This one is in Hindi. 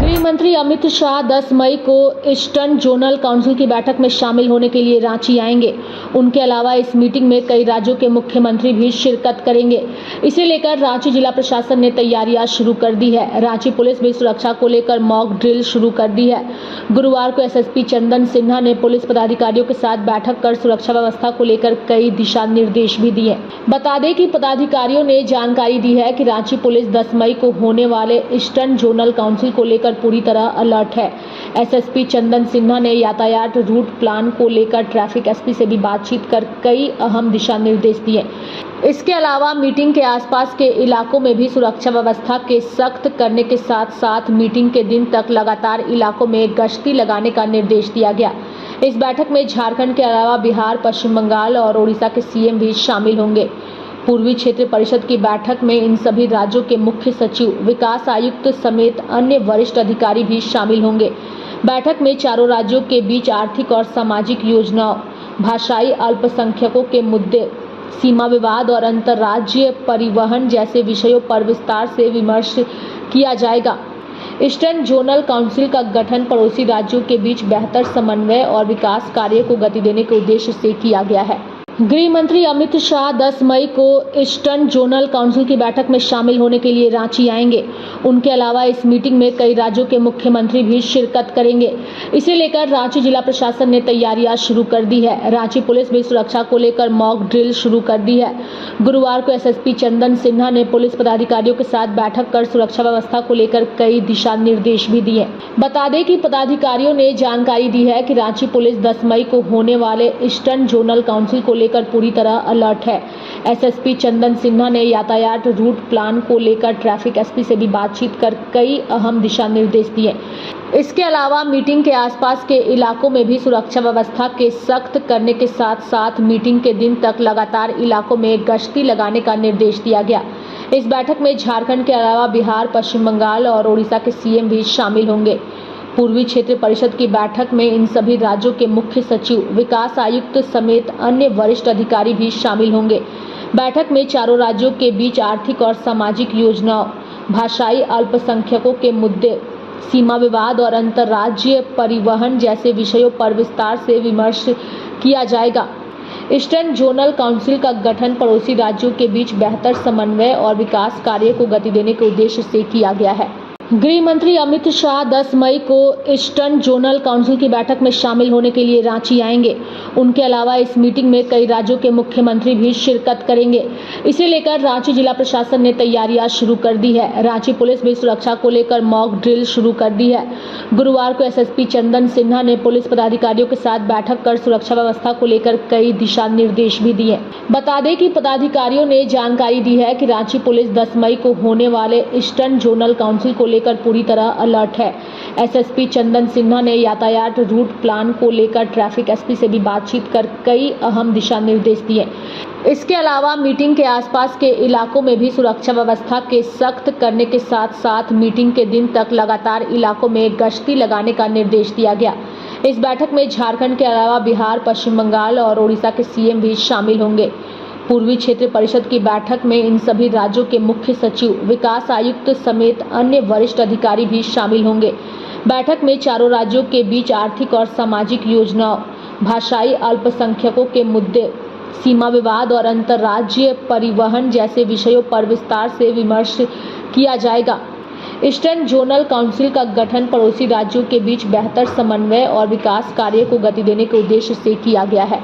गृह मंत्री अमित शाह 10 मई को ईस्टर्न जोनल काउंसिल की बैठक में शामिल होने के लिए रांची आएंगे। उनके अलावा इस मीटिंग में कई राज्यों के मुख्यमंत्री भी शिरकत करेंगे। इसे लेकर रांची जिला प्रशासन ने तैयारियां शुरू कर दी है। रांची पुलिस भी सुरक्षा को लेकर मॉक ड्रिल शुरू कर दी है। गुरुवार को एसएसपी चंदन सिन्हा ने पुलिस पदाधिकारियों के साथ बैठक कर सुरक्षा व्यवस्था को लेकर कई दिशा निर्देश भी दिए। बता दें कि पदाधिकारियों ने जानकारी दी है कि रांची पुलिस 10 मई को होने वाले ईस्टर्न जोनल काउंसिल को लेकर पूरी तरह अलर्ट है। एसएसपी चंदन सिन्हा ने यातायात रूट प्लान को लेकर ट्रैफिक एसपी से भी बातचीत कर कई अहम दिशा निर्देश दिए। इसके अलावा मीटिंग के आसपास के इलाकों में भी सुरक्षा व्यवस्था के सख्त करने के साथ साथ मीटिंग के दिन तक लगातार इलाकों में गश्ती लगाने का निर्देश दिया गया। इस बैठक में झारखंड के अलावा बिहार, पश्चिम बंगाल और ओडिशा के सीएम भी शामिल होंगे। पूर्वी क्षेत्र परिषद की बैठक में इन सभी राज्यों के मुख्य सचिव, विकास आयुक्त समेत अन्य वरिष्ठ अधिकारी भी शामिल होंगे। बैठक में चारों राज्यों के बीच आर्थिक और सामाजिक योजनाओं, भाषाई अल्पसंख्यकों के मुद्दे, सीमा विवाद और अंतर्राज्यीय परिवहन जैसे विषयों पर विस्तार से विमर्श किया जाएगा। ईस्टर्न जोनल काउंसिल का गठन पड़ोसी राज्यों के बीच बेहतर समन्वय और विकास कार्य को गति देने के उद्देश्य से किया गया है। गृह मंत्री अमित शाह 10 मई को ईस्टर्न जोनल काउंसिल की बैठक में शामिल होने के लिए रांची आएंगे। उनके अलावा इस मीटिंग में कई राज्यों के मुख्यमंत्री भी शिरकत करेंगे। इसे लेकर रांची जिला प्रशासन ने तैयारियां शुरू कर दी है। रांची पुलिस भी सुरक्षा को लेकर मॉक ड्रिल शुरू कर दी है। गुरुवार को एसएसपी चंदन सिन्हा ने पुलिस पदाधिकारियों के साथ बैठक कर सुरक्षा व्यवस्था को लेकर कई दिशा निर्देश भी दिए। बता दें कि पदाधिकारियों ने जानकारी दी है कि रांची पुलिस 10 मई को होने वाले ईस्टर्न जोनल काउंसिल को लेकर पूरी तरह अलर्ट है। एसएसपी चंदन सिन्हा ने यातायात रूट प्लान को लेकर ट्रैफिक एसपी से भी बातचीत कर कई अहम दिशा निर्देश दिए। इसके अलावा मीटिंग के आसपास के इलाकों में भी सुरक्षा व्यवस्था के सख्त करने के साथ साथ मीटिंग के दिन तक लगातार इलाकों में गश्ती लगाने का निर्देश दिया गया। इस बैठक में झारखंड के अलावा बिहार, पश्चिम बंगाल और ओडिशा के सीएम भी शामिल होंगे। पूर्वी क्षेत्र परिषद की बैठक में इन सभी राज्यों के मुख्य सचिव, विकास आयुक्त समेत अन्य वरिष्ठ अधिकारी भी शामिल होंगे। बैठक में चारों राज्यों के बीच आर्थिक और सामाजिक योजनाओं, भाषाई अल्पसंख्यकों के मुद्दे, सीमा विवाद और अंतर्राज्यीय परिवहन जैसे विषयों पर विस्तार से विमर्श किया जाएगा। ईस्टर्न जोनल काउंसिल का गठन पड़ोसी राज्यों के बीच बेहतर समन्वय और विकास कार्य को गति देने के उद्देश्य से किया गया है। गृह मंत्री अमित शाह 10 मई को ईस्टर्न जोनल काउंसिल की बैठक में शामिल होने के लिए रांची आएंगे। उनके अलावा इस मीटिंग में कई राज्यों के मुख्यमंत्री भी शिरकत करेंगे। इसे लेकर रांची जिला प्रशासन ने तैयारियां शुरू कर दी है। रांची पुलिस भी सुरक्षा को लेकर मॉक ड्रिल शुरू कर दी है। गुरुवार को एसएसपी चंदन सिन्हा ने पुलिस पदाधिकारियों के साथ बैठक कर सुरक्षा व्यवस्था को लेकर कई दिशा निर्देश भी दिए। बता दें कि पदाधिकारियों ने जानकारी दी है कि रांची पुलिस 10 मई को होने वाले ईस्टर्न जोनल काउंसिल को लेकर पूरी तरह अलर्ट है। एसएसपी चंदन सिन्हा ने यातायात रूट प्लान को लेकर ट्रैफिक एसपी से भी बातचीत कर कई अहम दिशा निर्देश दिए। इसके अलावा मीटिंग के आसपास के इलाकों में भी सुरक्षा व्यवस्था के सख्त करने के साथ साथ मीटिंग के दिन तक लगातार इलाकों में गश्ती लगाने का निर्देश दिया गया। इस बैठक में झारखंड के अलावा बिहार, पश्चिम बंगाल और ओडिशा के सीएम भी शामिल होंगे। पूर्वी क्षेत्र परिषद की बैठक में इन सभी राज्यों के मुख्य सचिव, विकास आयुक्त समेत अन्य वरिष्ठ अधिकारी भी शामिल होंगे। बैठक में चारों राज्यों के बीच आर्थिक और सामाजिक योजनाओं, भाषाई अल्पसंख्यकों के मुद्दे, सीमा विवाद और अंतर्राज्यीय परिवहन जैसे विषयों पर विस्तार से विमर्श किया जाएगा। ईस्टर्न जोनल काउंसिल का गठन पड़ोसी राज्यों के बीच बेहतर समन्वय और विकास कार्य को गति देने के उद्देश्य से किया गया है।